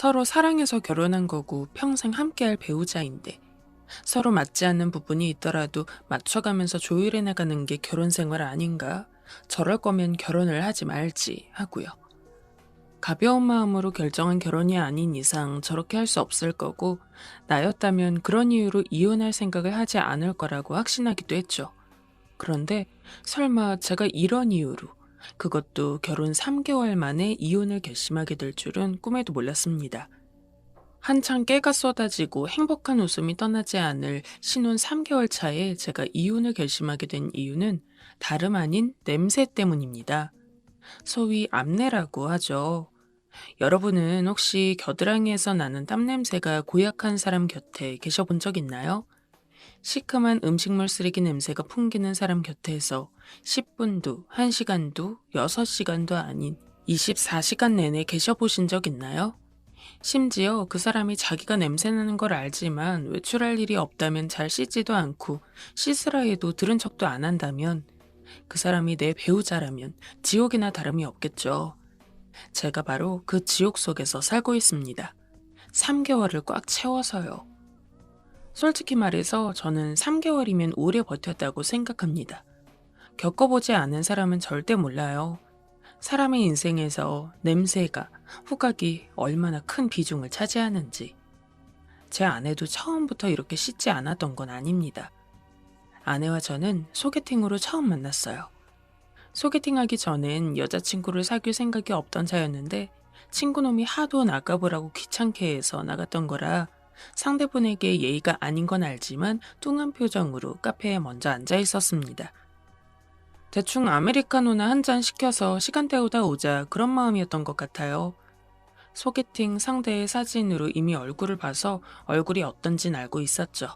서로 사랑해서 결혼한 거고 평생 함께할 배우자인데 서로 맞지 않는 부분이 있더라도 맞춰가면서 조율해 나가는 게 결혼 생활 아닌가? 저럴 거면 결혼을 하지 말지 하고요. 가벼운 마음으로 결정한 결혼이 아닌 이상 저렇게 할 수 없을 거고 나였다면 그런 이유로 이혼할 생각을 하지 않을 거라고 확신하기도 했죠. 그런데 설마 제가 이런 이유로 그것도 결혼 3개월 만에 이혼을 결심하게 될 줄은 꿈에도 몰랐습니다. 한창 깨가 쏟아지고 행복한 웃음이 떠나지 않을 신혼 3개월 차에 제가 이혼을 결심하게 된 이유는 다름 아닌 냄새 때문입니다. 소위 암내라고 하죠. 여러분은 혹시 겨드랑이에서 나는 땀 냄새가 고약한 사람 곁에 계셔본 적 있나요? 시큼한 음식물 쓰레기 냄새가 풍기는 사람 곁에서 10분도, 1시간도, 6시간도 아닌 24시간 내내 계셔보신 적 있나요? 심지어 그 사람이 자기가 냄새나는 걸 알지만 외출할 일이 없다면 잘 씻지도 않고 씻으라 해도 들은 척도 안 한다면 그 사람이 내 배우자라면 지옥이나 다름이 없겠죠. 제가 바로 그 지옥 속에서 살고 있습니다. 3개월을 꽉 채워서요. 솔직히 말해서 저는 3개월이면 오래 버텼다고 생각합니다. 겪어보지 않은 사람은 절대 몰라요. 사람의 인생에서 냄새가, 후각이 얼마나 큰 비중을 차지하는지. 제 아내도 처음부터 이렇게 씻지 않았던 건 아닙니다. 아내와 저는 소개팅으로 처음 만났어요. 소개팅하기 전엔 여자친구를 사귈 생각이 없던 차였는데 친구놈이 하도 나가보라고 귀찮게 해서 나갔던 거라 상대분에게 예의가 아닌 건 알지만 뚱한 표정으로 카페에 먼저 앉아 있었습니다. 대충 아메리카노나 한 잔 시켜서 시간 때우다 오자 그런 마음이었던 것 같아요. 소개팅 상대의 사진으로 이미 얼굴을 봐서 얼굴이 어떤진 알고 있었죠.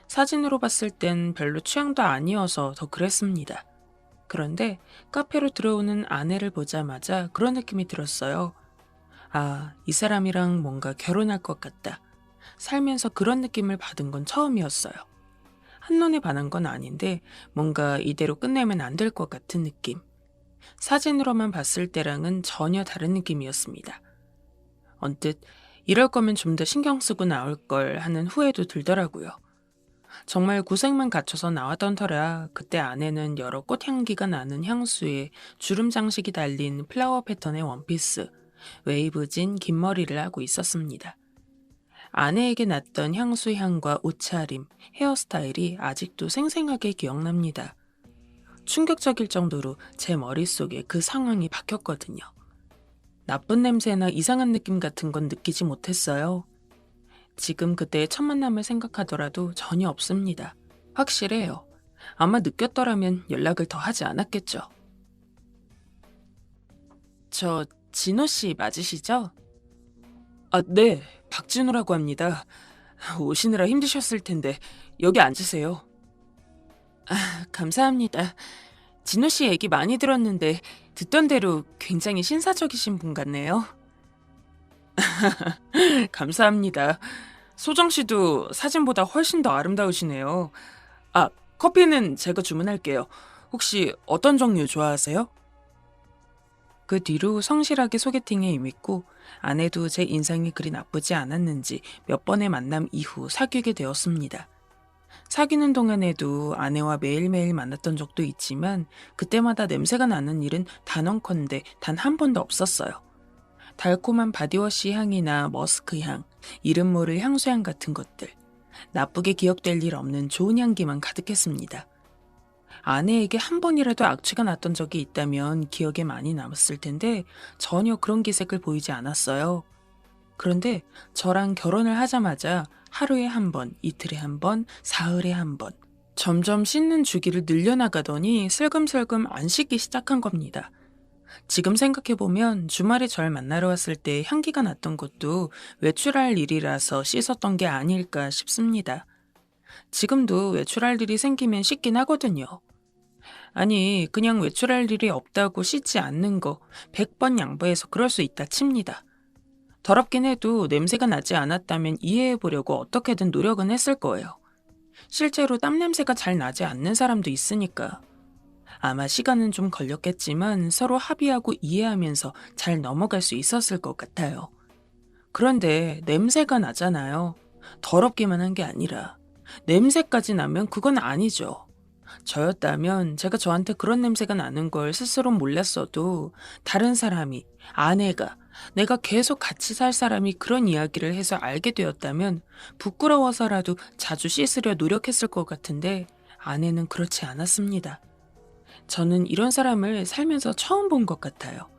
사진으로 봤을 땐 별로 취향도 아니어서 더 그랬습니다. 그런데 카페로 들어오는 아내를 보자마자 그런 느낌이 들었어요. 아, 이 사람이랑 뭔가 결혼할 것 같다. 살면서 그런 느낌을 받은 건 처음이었어요. 한눈에 반한 건 아닌데 뭔가 이대로 끝내면 안 될 것 같은 느낌. 사진으로만 봤을 때랑은 전혀 다른 느낌이었습니다. 언뜻 이럴 거면 좀 더 신경 쓰고 나올 걸 하는 후회도 들더라고요. 정말 고생만 갖춰서 나왔던 터라 그때 아내는 여러 꽃향기가 나는 향수에 주름 장식이 달린 플라워 패턴의 원피스, 웨이브진 긴 머리를 하고 있었습니다. 아내에게 났던 향수 향과 옷차림, 헤어스타일이 아직도 생생하게 기억납니다. 충격적일 정도로 제 머릿속에 그 상황이 박혔거든요. 나쁜 냄새나 이상한 느낌 같은 건 느끼지 못했어요. 지금 그때의 첫 만남을 생각하더라도 전혀 없습니다. 확실해요. 아마 느꼈더라면 연락을 더 하지 않았겠죠. 저 진호 씨 맞으시죠? 아, 네. 박진호라고 합니다. 오시느라 힘드셨을 텐데 여기 앉으세요. 아, 감사합니다. 진호 씨 얘기 많이 들었는데 듣던 대로 굉장히 신사적이신 분 같네요. 감사합니다. 소정 씨도 사진보다 훨씬 더 아름다우시네요. 아, 커피는 제가 주문할게요. 혹시 어떤 종류 좋아하세요? 그 뒤로 성실하게 소개팅에 임했고 아내도 제 인상이 그리 나쁘지 않았는지 몇 번의 만남 이후 사귀게 되었습니다. 사귀는 동안에도 아내와 매일매일 만났던 적도 있지만 그때마다 냄새가 나는 일은 단언컨대 단 한 번도 없었어요. 달콤한 바디워시 향이나 머스크 향, 이름 모를 향수향 같은 것들. 나쁘게 기억될 일 없는 좋은 향기만 가득했습니다. 아내에게 한 번이라도 악취가 났던 적이 있다면 기억에 많이 남았을 텐데 전혀 그런 기색을 보이지 않았어요. 그런데 저랑 결혼을 하자마자 하루에 한 번, 이틀에 한 번, 사흘에 한 번 점점 씻는 주기를 늘려나가더니 슬금슬금 안 씻기 시작한 겁니다. 지금 생각해보면 주말에 절 만나러 왔을 때 향기가 났던 것도 외출할 일이라서 씻었던 게 아닐까 싶습니다. 지금도 외출할 일이 생기면 씻긴 하거든요. 아니, 그냥 외출할 일이 없다고 씻지 않는 거 100번 양보해서 그럴 수 있다 칩니다. 더럽긴 해도 냄새가 나지 않았다면 이해해보려고 어떻게든 노력은 했을 거예요. 실제로 땀 냄새가 잘 나지 않는 사람도 있으니까. 아마 시간은 좀 걸렸겠지만 서로 합의하고 이해하면서 잘 넘어갈 수 있었을 것 같아요. 그런데 냄새가 나잖아요. 더럽기만 한 게 아니라 냄새까지 나면 그건 아니죠. 저였다면 제가 저한테 그런 냄새가 나는 걸 스스로 몰랐어도 다른 사람이, 아내가, 내가 계속 같이 살 사람이 그런 이야기를 해서 알게 되었다면 부끄러워서라도 자주 씻으려 노력했을 것 같은데 아내는 그렇지 않았습니다. 저는 이런 사람을 살면서 처음 본 것 같아요.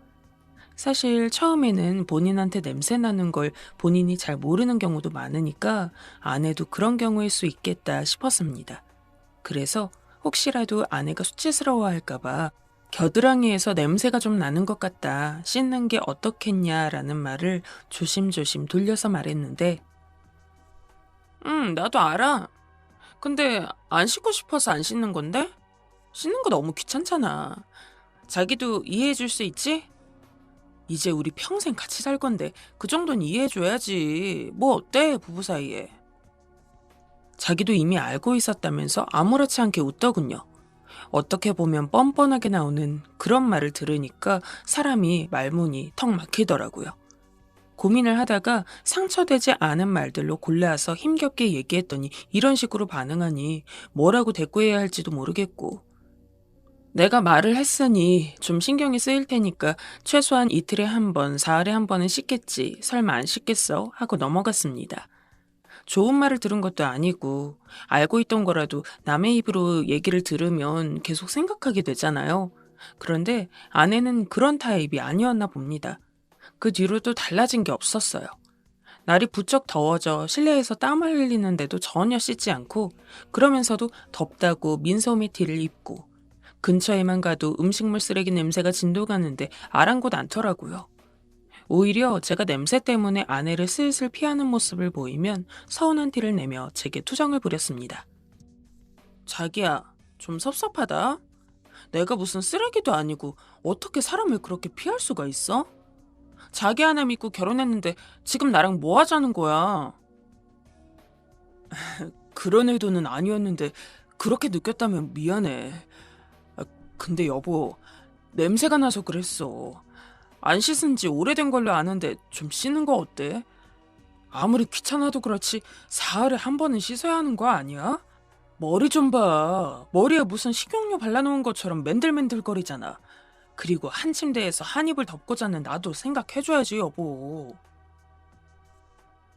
사실 처음에는 본인한테 냄새 나는 걸 본인이 잘 모르는 경우도 많으니까 아내도 그런 경우일 수 있겠다 싶었습니다. 그래서 혹시라도 아내가 수치스러워할까봐 겨드랑이에서 냄새가 좀 나는 것 같다, 씻는 게 어떻겠냐라는 말을 조심조심 돌려서 말했는데, 나도 알아. 근데 안 씻고 싶어서 안 씻는 건데? 씻는 거 너무 귀찮잖아. 자기도 이해해 줄 수 있지? 이제 우리 평생 같이 살 건데 그 정도는 이해해 줘야지. 뭐 어때, 부부 사이에. 자기도 이미 알고 있었다면서 아무렇지 않게 웃더군요. 어떻게 보면 뻔뻔하게 나오는 그런 말을 들으니까 사람이 말문이 턱 막히더라고요. 고민을 하다가 상처되지 않은 말들로 골라서 힘겹게 얘기했더니 이런 식으로 반응하니 뭐라고 대꾸해야 할지도 모르겠고, 내가 말을 했으니 좀 신경이 쓰일 테니까 최소한 이틀에 한 번, 사흘에 한 번은 씻겠지. 설마 안 씻겠어? 하고 넘어갔습니다. 좋은 말을 들은 것도 아니고 알고 있던 거라도 남의 입으로 얘기를 들으면 계속 생각하게 되잖아요. 그런데 아내는 그런 타입이 아니었나 봅니다. 그 뒤로도 달라진 게 없었어요. 날이 부쩍 더워져 실내에서 땀을 흘리는데도 전혀 씻지 않고, 그러면서도 덥다고 민소매 티를 입고, 근처에만 가도 음식물 쓰레기 냄새가 진동하는데 아랑곳 않더라고요. 오히려 제가 냄새 때문에 아내를 슬슬 피하는 모습을 보이면 서운한 티를 내며 제게 투정을 부렸습니다. 자기야, 좀 섭섭하다. 내가 무슨 쓰레기도 아니고 어떻게 사람을 그렇게 피할 수가 있어? 자기 하나 믿고 결혼했는데 지금 나랑 뭐 하자는 거야? 그런 의도는 아니었는데 그렇게 느꼈다면 미안해. 근데 여보, 냄새가 나서 그랬어. 안 씻은 지 오래된 걸로 아는데 좀 씻는 거 어때? 아무리 귀찮아도 그렇지 사흘에 한 번은 씻어야 하는 거 아니야? 머리 좀 봐. 머리에 무슨 식용유 발라놓은 것처럼 맨들맨들거리잖아. 그리고 한 침대에서 한 이불 덮고 자는 나도 생각해줘야지, 여보.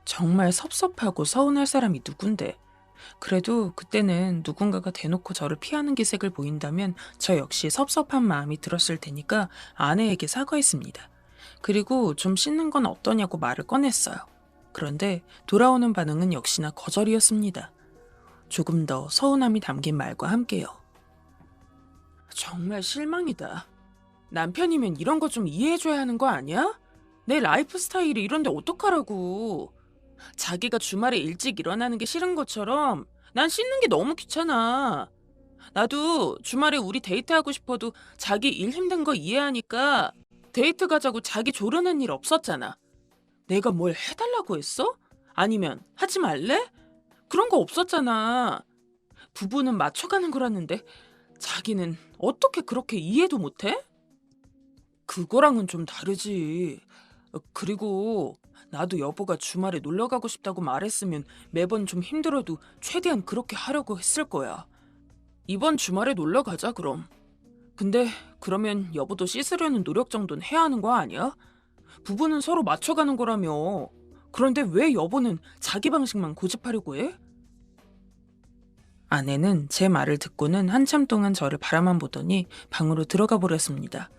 정말 섭섭하고 서운할 사람이 누군데. 그래도 그때는 누군가가 대놓고 저를 피하는 기색을 보인다면 저 역시 섭섭한 마음이 들었을 테니까 아내에게 사과했습니다. 그리고 좀 씻는 건 어떠냐고 말을 꺼냈어요. 그런데 돌아오는 반응은 역시나 거절이었습니다. 조금 더 서운함이 담긴 말과 함께요. 정말 실망이다. 남편이면 이런 거 좀 이해해줘야 하는 거 아니야? 내 라이프 스타일이 이런데 어떡하라고. 자기가 주말에 일찍 일어나는 게 싫은 것처럼 난 씻는 게 너무 귀찮아. 나도 주말에 우리 데이트하고 싶어도 자기 일 힘든 거 이해하니까 데이트 가자고 자기 조르는 일 없었잖아. 내가 뭘 해달라고 했어? 아니면 하지 말래? 그런 거 없었잖아. 부부는 맞춰가는 거라는데 자기는 어떻게 그렇게 이해도 못해? 그거랑은 좀 다르지. 그리고 나도 여보가 주말에 놀러 가고 싶다고 말했으면 매번 좀 힘들어도 최대한 그렇게 하려고 했을 거야. 이번 주말에 놀러 가자, 그럼. 근데 그러면 여보도 씻으려는 노력 정도는 해야 하는 거 아니야? 부부는 서로 맞춰가는 거라며. 그런데 왜 여보는 자기 방식만 고집하려고 해? 아내는 제 말을 듣고는 한참 동안 저를 바라만 보더니 방으로 들어가 버렸습니다.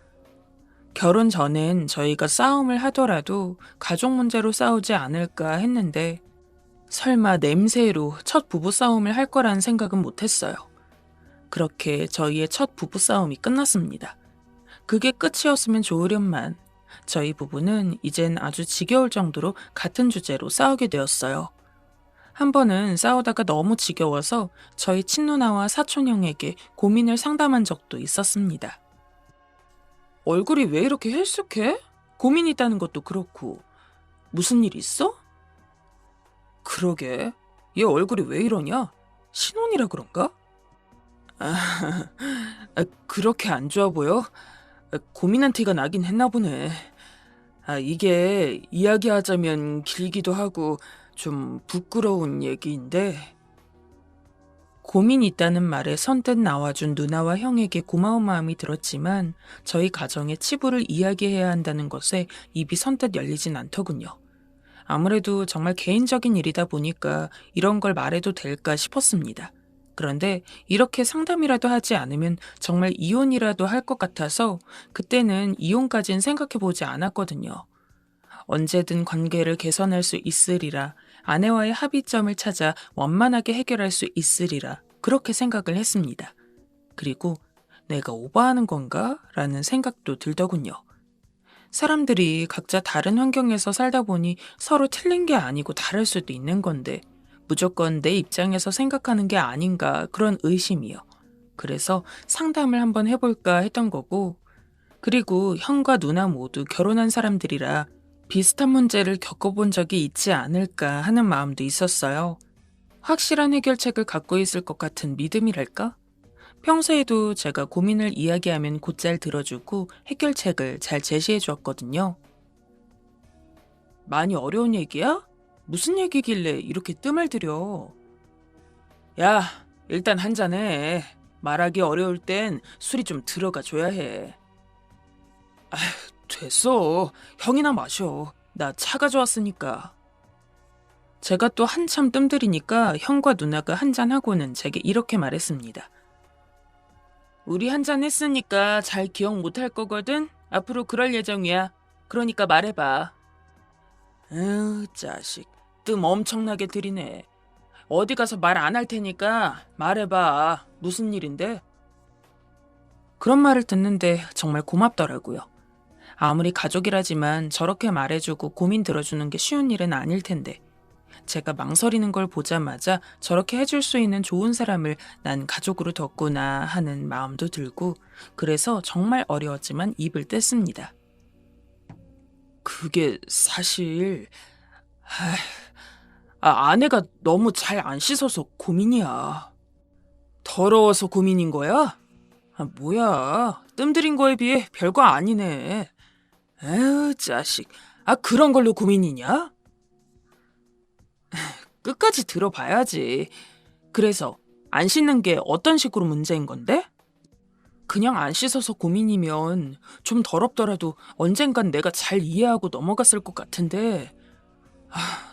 결혼 전엔 저희가 싸움을 하더라도 가족 문제로 싸우지 않을까 했는데 설마 냄새로 첫 부부싸움을 할 거란 생각은 못했어요. 그렇게 저희의 첫 부부싸움이 끝났습니다. 그게 끝이었으면 좋으련만 저희 부부는 이젠 아주 지겨울 정도로 같은 주제로 싸우게 되었어요. 한 번은 싸우다가 너무 지겨워서 저희 친누나와 사촌형에게 고민을 상담한 적도 있었습니다. 얼굴이 왜 이렇게 헬쑥해? 고민 있다는 것도 그렇고. 무슨 일 있어? 그러게. 얘 얼굴이 왜 이러냐? 신혼이라 그런가? 그렇게 안 좋아 보여? 고민한 티가 나긴 했나 보네. 이게 이야기하자면 길기도 하고 좀 부끄러운 얘기인데 고민이 있다는 말에 선뜻 나와준 누나와 형에게 고마운 마음이 들었지만 저희 가정의 치부를 이야기해야 한다는 것에 입이 선뜻 열리진 않더군요. 아무래도 정말 개인적인 일이다 보니까 이런 걸 말해도 될까 싶었습니다. 그런데 이렇게 상담이라도 하지 않으면 정말 이혼이라도 할 것 같아서 그때는 이혼까진 생각해보지 않았거든요. 언제든 관계를 개선할 수 있으리라, 아내와의 합의점을 찾아 원만하게 해결할 수 있으리라, 그렇게 생각을 했습니다. 그리고 내가 오버하는 건가? 라는 생각도 들더군요. 사람들이 각자 다른 환경에서 살다 보니 서로 틀린 게 아니고 다를 수도 있는 건데 무조건 내 입장에서 생각하는 게 아닌가 그런 의심이요. 그래서 상담을 한번 해볼까 했던 거고, 그리고 형과 누나 모두 결혼한 사람들이라 비슷한 문제를 겪어본 적이 있지 않을까 하는 마음도 있었어요. 확실한 해결책을 갖고 있을 것 같은 믿음이랄까? 평소에도 제가 고민을 이야기하면 곧잘 들어주고 해결책을 잘 제시해 주었거든요. 많이 어려운 얘기야? 무슨 얘기길래 이렇게 뜸을 들여? 야, 일단 한 잔해. 말하기 어려울 땐 술이 좀 들어가 줘야 해. 됐어. 형이나 마셔. 나 차가 좋았으니까. 제가 또 한참 뜸들이니까 형과 누나가 한잔하고는 제게 이렇게 말했습니다. 우리 한잔 했으니까 잘 기억 못할 거거든? 앞으로 그럴 예정이야. 그러니까 말해봐. 자식. 뜸 엄청나게 들이네. 어디 가서 말 안 할 테니까 말해봐. 무슨 일인데? 그런 말을 듣는데 정말 고맙더라고요. 아무리 가족이라지만 저렇게 말해주고 고민 들어주는 게 쉬운 일은 아닐 텐데 제가 망설이는 걸 보자마자 저렇게 해줄 수 있는 좋은 사람을 난 가족으로 뒀구나 하는 마음도 들고 그래서 정말 어려웠지만 입을 뗐습니다. 그게 사실... 아내가 너무 잘 안 씻어서 고민이야. 더러워서 고민인 거야? 뭐야. 뜸들인 거에 비해 별거 아니네. 에휴, 자식. 그런 걸로 고민이냐? 끝까지 들어봐야지. 그래서 안 씻는 게 어떤 식으로 문제인 건데? 그냥 안 씻어서 고민이면 좀 더럽더라도 언젠간 내가 잘 이해하고 넘어갔을 것 같은데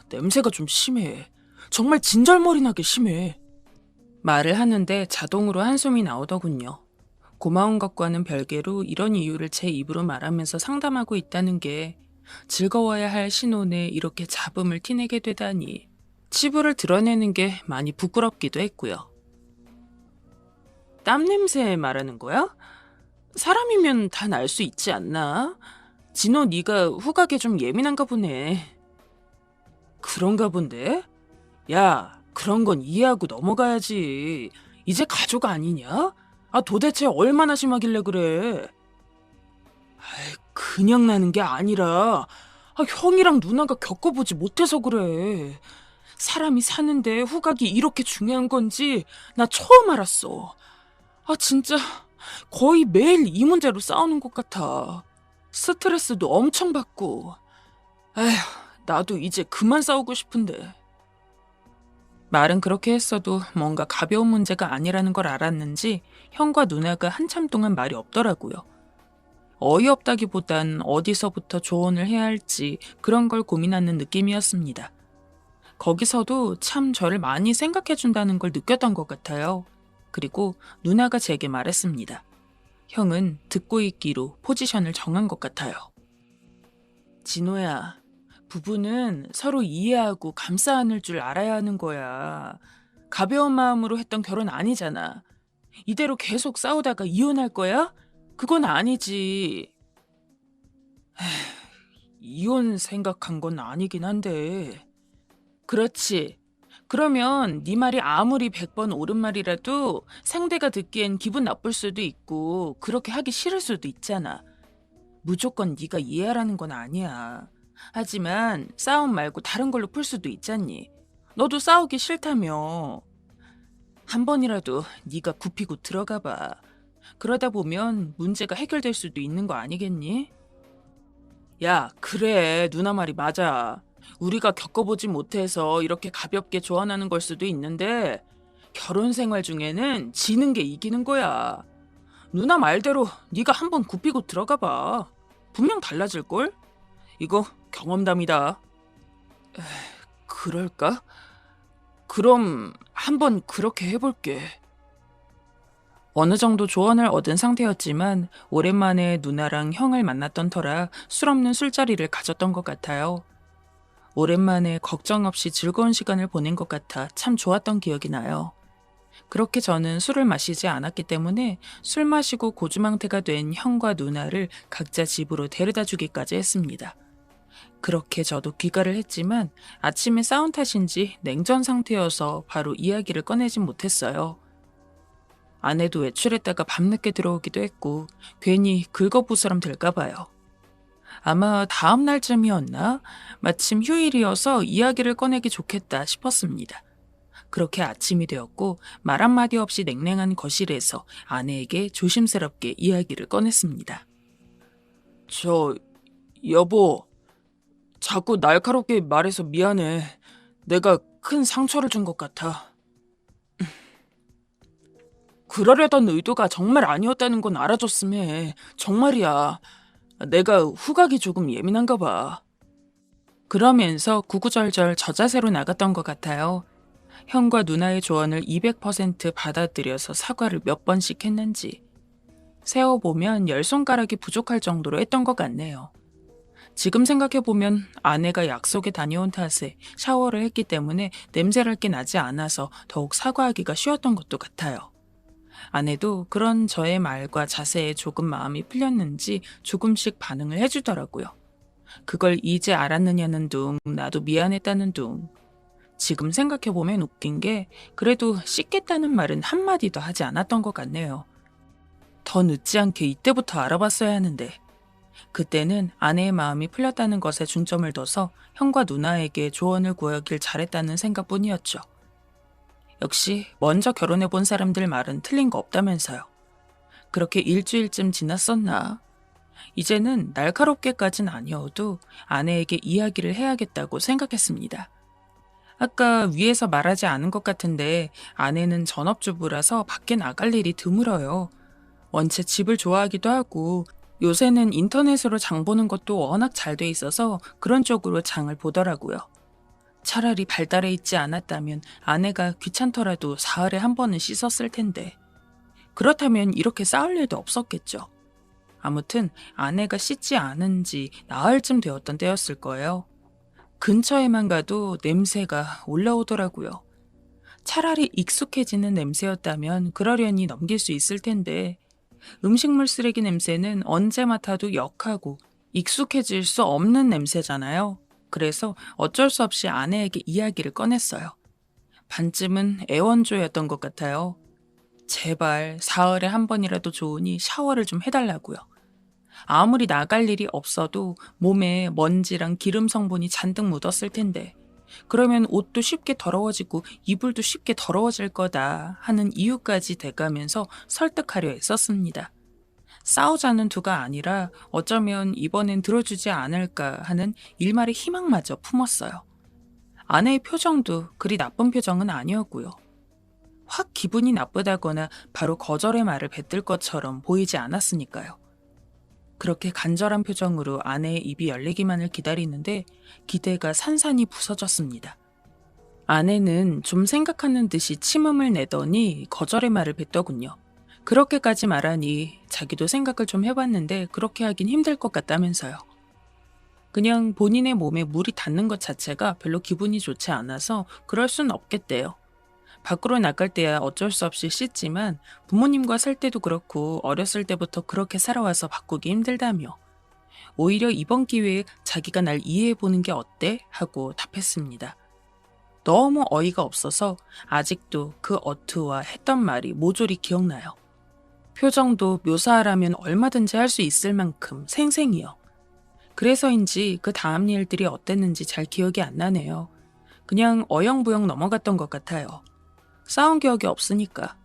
냄새가 좀 심해. 정말 진절머리 나게 심해. 말을 하는데 자동으로 한숨이 나오더군요. 고마운 것과는 별개로 이런 이유를 제 입으로 말하면서 상담하고 있다는 게 즐거워야 할 신혼에 이렇게 잡음을 티내게 되다니 치부를 드러내는 게 많이 부끄럽기도 했고요. 땀 냄새 말하는 거야? 사람이면 다 날 수 있지 않나? 진호 네가 후각에 좀 예민한가 보네. 그런가 본데? 야, 그런 건 이해하고 넘어가야지. 이제 가족 아니냐? 도대체 얼마나 심하길래 그래? 그냥 나는 게 아니라 형이랑 누나가 겪어보지 못해서 그래. 사람이 사는데 후각이 이렇게 중요한 건지 나 처음 알았어. 진짜 거의 매일 이 문제로 싸우는 것 같아. 스트레스도 엄청 받고. 나도 이제 그만 싸우고 싶은데. 말은 그렇게 했어도 뭔가 가벼운 문제가 아니라는 걸 알았는지 형과 누나가 한참 동안 말이 없더라고요. 어이없다기보단 어디서부터 조언을 해야 할지 그런 걸 고민하는 느낌이었습니다. 거기서도 참 저를 많이 생각해준다는 걸 느꼈던 것 같아요. 그리고 누나가 제게 말했습니다. 형은 듣고 있기로 포지션을 정한 것 같아요. 진호야, 부부는 서로 이해하고 감싸 안을 줄 알아야 하는 거야. 가벼운 마음으로 했던 결혼 아니잖아. 이대로 계속 싸우다가 이혼할 거야? 그건 아니지. 이혼 생각한 건 아니긴 한데. 그렇지. 그러면 네 말이 아무리 100번 옳은 말이라도 상대가 듣기엔 기분 나쁠 수도 있고 그렇게 하기 싫을 수도 있잖아. 무조건 네가 이해하라는 건 아니야. 하지만 싸움 말고 다른 걸로 풀 수도 있잖니. 너도 싸우기 싫다며. 한 번이라도 네가 굽히고 들어가 봐. 그러다 보면 문제가 해결될 수도 있는 거 아니겠니? 야, 그래. 누나 말이 맞아. 우리가 겪어보지 못해서 이렇게 가볍게 조언하는 걸 수도 있는데 결혼 생활 중에는 지는 게 이기는 거야. 누나 말대로 네가 한번 굽히고 들어가 봐. 분명 달라질걸? 이거 경험담이다. 그럴까? 그럼 한번 그렇게 해볼게. 어느 정도 조언을 얻은 상태였지만 오랜만에 누나랑 형을 만났던 터라 술 없는 술자리를 가졌던 것 같아요. 오랜만에 걱정 없이 즐거운 시간을 보낸 것 같아 참 좋았던 기억이 나요. 그렇게 저는 술을 마시지 않았기 때문에 술 마시고 고주망태가 된 형과 누나를 각자 집으로 데려다 주기까지 했습니다. 그렇게 저도 귀가를 했지만 아침에 싸운 탓인지 냉전 상태여서 바로 이야기를 꺼내진 못했어요. 아내도 외출했다가 밤늦게 들어오기도 했고 괜히 긁어부스럼 될까봐요. 아마 다음 날쯤이었나? 마침 휴일이어서 이야기를 꺼내기 좋겠다 싶었습니다. 그렇게 아침이 되었고 말 한마디 없이 냉랭한 거실에서 아내에게 조심스럽게 이야기를 꺼냈습니다. 여보, 자꾸 날카롭게 말해서 미안해. 내가 큰 상처를 준 것 같아. 그러려던 의도가 정말 아니었다는 건 알아줬음 해. 정말이야. 내가 후각이 조금 예민한가 봐. 그러면서 구구절절 저자세로 나갔던 것 같아요. 형과 누나의 조언을 200% 받아들여서 사과를 몇 번씩 했는지. 세어보면 10손가락이 부족할 정도로 했던 것 같네요. 지금 생각해보면 아내가 약속에 다녀온 탓에 샤워를 했기 때문에 냄새랄 게 나지 않아서 더욱 사과하기가 쉬웠던 것도 같아요. 아내도 그런 저의 말과 자세에 조금 마음이 풀렸는지 조금씩 반응을 해주더라고요. 그걸 이제 알았느냐는 둥, 나도 미안했다는 둥. 지금 생각해보면 웃긴 게 그래도 씻겠다는 말은 한마디도 하지 않았던 것 같네요. 더 늦지 않게 이때부터 알아봤어야 하는데 그때는 아내의 마음이 풀렸다는 것에 중점을 둬서 형과 누나에게 조언을 구하길 잘했다는 생각뿐이었죠. 역시 먼저 결혼해본 사람들 말은 틀린 거 없다면서요. 그렇게 일주일쯤 지났었나? 이제는 날카롭게까진 아니어도 아내에게 이야기를 해야겠다고 생각했습니다. 아까 위에서 말하지 않은 것 같은데 아내는 전업주부라서 밖에 나갈 일이 드물어요. 원체 집을 좋아하기도 하고 요새는 인터넷으로 장 보는 것도 워낙 잘 돼 있어서 그런 쪽으로 장을 보더라고요. 차라리 발달해 있지 않았다면 아내가 귀찮더라도 사흘에 한 번은 씻었을 텐데. 그렇다면 이렇게 싸울 일도 없었겠죠. 아무튼 아내가 씻지 않은 지 나흘쯤 되었던 때였을 거예요. 근처에만 가도 냄새가 올라오더라고요. 차라리 익숙해지는 냄새였다면 그러려니 넘길 수 있을 텐데 음식물 쓰레기 냄새는 언제 맡아도 역하고 익숙해질 수 없는 냄새잖아요. 그래서 어쩔 수 없이 아내에게 이야기를 꺼냈어요. 반쯤은 애원조였던 것 같아요. 제발 사흘에 한 번이라도 좋으니 샤워를 좀 해달라고요. 아무리 나갈 일이 없어도 몸에 먼지랑 기름 성분이 잔뜩 묻었을 텐데 그러면 옷도 쉽게 더러워지고 이불도 쉽게 더러워질 거다 하는 이유까지 대가면서 설득하려 했었습니다. 싸우자는 두가 아니라 어쩌면 이번엔 들어주지 않을까 하는 일말의 희망마저 품었어요. 아내의 표정도 그리 나쁜 표정은 아니었고요. 확 기분이 나쁘다거나 바로 거절의 말을 뱉을 것처럼 보이지 않았으니까요. 그렇게 간절한 표정으로 아내의 입이 열리기만을 기다리는데 기대가 산산이 부서졌습니다. 아내는 좀 생각하는 듯이 침음을 내더니 거절의 말을 뱉더군요. 그렇게까지 말하니 자기도 생각을 좀 해봤는데 그렇게 하긴 힘들 것 같다면서요. 그냥 본인의 몸에 물이 닿는 것 자체가 별로 기분이 좋지 않아서 그럴 순 없겠대요. 밖으로 나갈 때야 어쩔 수 없이 씻지만 부모님과 살 때도 그렇고 어렸을 때부터 그렇게 살아와서 바꾸기 힘들다며 오히려 이번 기회에 자기가 날 이해해보는 게 어때? 하고 답했습니다. 너무 어이가 없어서 아직도 그 어투와 했던 말이 모조리 기억나요. 표정도 묘사하라면 얼마든지 할 수 있을 만큼 생생히요. 그래서인지 그 다음 일들이 어땠는지 잘 기억이 안 나네요. 그냥 어영부영 넘어갔던 것 같아요. 싸운 기억이 없으니까.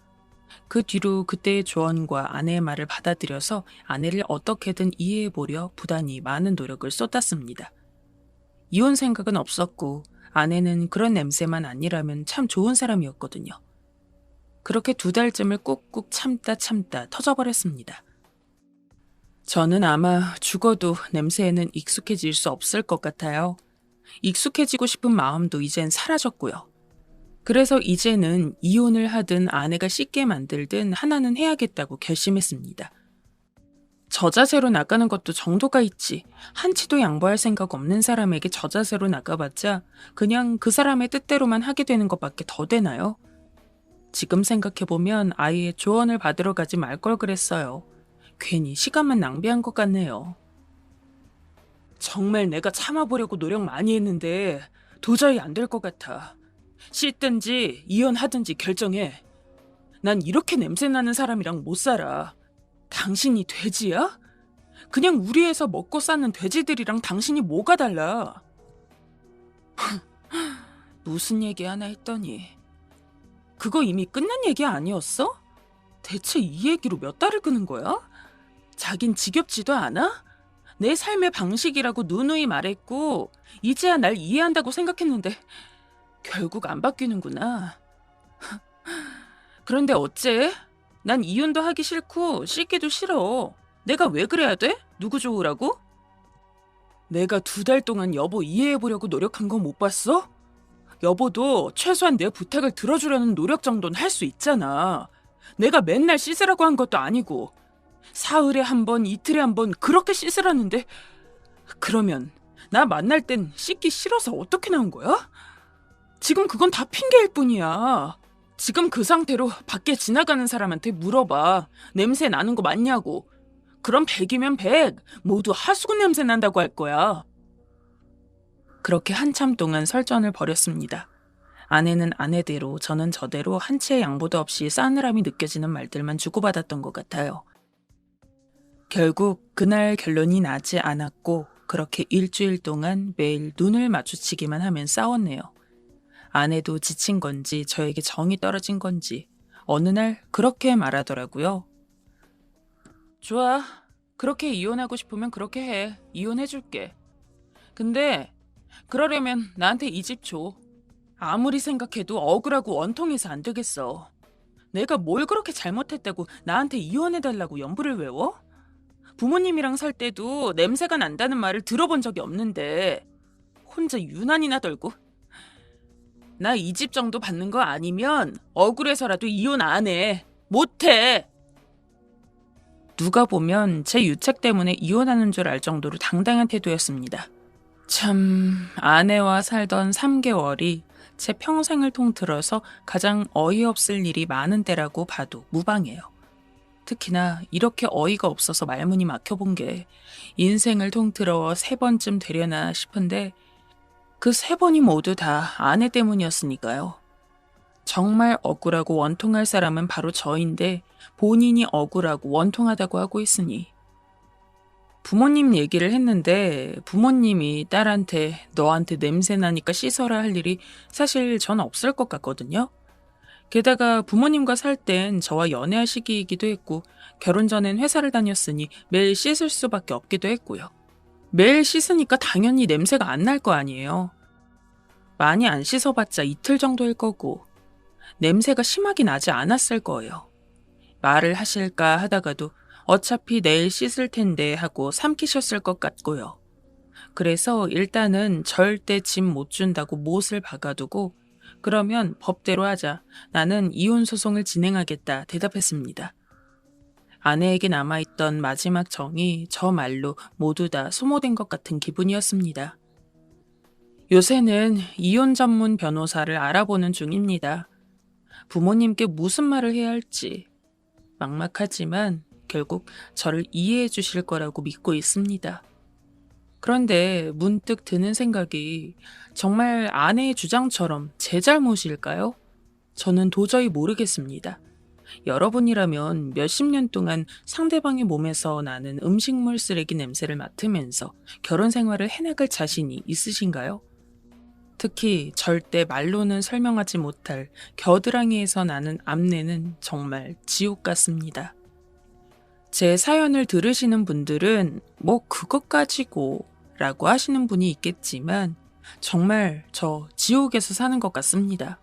그 뒤로 그때의 조언과 아내의 말을 받아들여서 아내를 어떻게든 이해해보려 부단히 많은 노력을 쏟았습니다. 이혼 생각은 없었고 아내는 그런 냄새만 아니라면 참 좋은 사람이었거든요. 그렇게 2달쯤을 꾹꾹 참다 터져버렸습니다. 저는 아마 죽어도 냄새에는 익숙해질 수 없을 것 같아요. 익숙해지고 싶은 마음도 이젠 사라졌고요. 그래서 이제는 이혼을 하든 아내가 씻게 만들든 하나는 해야겠다고 결심했습니다. 저자세로 나가는 것도 정도가 있지. 한치도 양보할 생각 없는 사람에게 저자세로 나가봤자 그냥 그 사람의 뜻대로만 하게 되는 것밖에 더 되나요? 지금 생각해보면 아이의 조언을 받으러 가지 말 걸 그랬어요. 괜히 시간만 낭비한 것 같네요. 정말 내가 참아보려고 노력 많이 했는데 도저히 안 될 것 같아. 씻든지 이혼하든지 결정해. 난 이렇게 냄새나는 사람이랑 못 살아. 당신이 돼지야? 그냥 우리에서 먹고 사는 돼지들이랑 당신이 뭐가 달라? 무슨 얘기 하나 했더니 그거 이미 끝난 얘기 아니었어? 대체 이 얘기로 몇 달을 끄는 거야? 자긴 지겹지도 않아? 내 삶의 방식이라고 누누이 말했고 이제야 날 이해한다고 생각했는데 결국 안 바뀌는구나. 그런데 어째? 난 이혼도 하기 싫고 씻기도 싫어. 내가 왜 그래야 돼? 누구 좋으라고? 내가 2달 동안 여보 이해해보려고 노력한 거 못 봤어? 여보도 최소한 내 부탁을 들어주려는 노력 정도는 할 수 있잖아. 내가 맨날 씻으라고 한 것도 아니고 사흘에 한 번, 이틀에 한 번 그렇게 씻으라는데 그러면 나 만날 땐 씻기 싫어서 어떻게 나온 거야? 지금 그건 다 핑계일 뿐이야. 지금 그 상태로 밖에 지나가는 사람한테 물어봐. 냄새 나는 거 맞냐고. 그럼 100이면 100 모두 하수구 냄새 난다고 할 거야. 그렇게 한참 동안 설전을 벌였습니다. 아내는 아내대로 저는 저대로 한치의 양보도 없이 싸늘함이 느껴지는 말들만 주고받았던 것 같아요. 결국 그날 결론이 나지 않았고 그렇게 일주일 동안 매일 눈을 마주치기만 하면 싸웠네요. 아내도 지친 건지 저에게 정이 떨어진 건지 어느 날 그렇게 말하더라고요. 좋아. 그렇게 이혼하고 싶으면 그렇게 해. 이혼해줄게. 근데 그러려면 나한테 이 집 줘. 아무리 생각해도 억울하고 원통해서 안 되겠어. 내가 뭘 그렇게 잘못했다고 나한테 이혼해달라고 연부를 외워? 부모님이랑 살 때도 냄새가 난다는 말을 들어본 적이 없는데 혼자 유난이나 떨고. 나 이 집 정도 받는 거 아니면 억울해서라도 이혼 안 해. 못해. 누가 보면 제 유책 때문에 이혼하는 줄 알 정도로 당당한 태도였습니다. 참, 아내와 살던 3개월이 제 평생을 통틀어서 가장 어이없을 일이 많은 때라고 봐도 무방해요. 특히나 이렇게 어이가 없어서 말문이 막혀본 게 인생을 통틀어 3번쯤 되려나 싶은데 그 3번이 모두 다 아내 때문이었으니까요. 정말 억울하고 원통할 사람은 바로 저인데 본인이 억울하고 원통하다고 하고 있으니. 부모님 얘기를 했는데 부모님이 딸한테 너한테 냄새 나니까 씻어라 할 일이 사실 전 없을 것 같거든요. 게다가 부모님과 살 땐 저와 연애할 시기이기도 했고 결혼 전엔 회사를 다녔으니 매일 씻을 수밖에 없기도 했고요. 매일 씻으니까 당연히 냄새가 안 날 거 아니에요. 많이 안 씻어봤자 이틀 정도일 거고 냄새가 심하게 나지 않았을 거예요. 말을 하실까 하다가도 어차피 내일 씻을 텐데 하고 삼키셨을 것 같고요. 그래서 일단은 절대 집 못 준다고 못을 박아두고 그러면 법대로 하자. 나는 이혼 소송을 진행하겠다 대답했습니다. 아내에게 남아있던 마지막 정이 저 말로 모두 다 소모된 것 같은 기분이었습니다. 요새는 이혼 전문 변호사를 알아보는 중입니다. 부모님께 무슨 말을 해야 할지 막막하지만 결국 저를 이해해 주실 거라고 믿고 있습니다. 그런데 문득 드는 생각이 정말 아내의 주장처럼 제 잘못일까요? 저는 도저히 모르겠습니다. 여러분이라면 몇십 년 동안 상대방의 몸에서 나는 음식물 쓰레기 냄새를 맡으면서 결혼 생활을 해나갈 자신이 있으신가요? 특히 절대 말로는 설명하지 못할 겨드랑이에서 나는 암내는 정말 지옥 같습니다. 제 사연을 들으시는 분들은 뭐 그것 가지고 라고 하시는 분이 있겠지만 정말 저 지옥에서 사는 것 같습니다.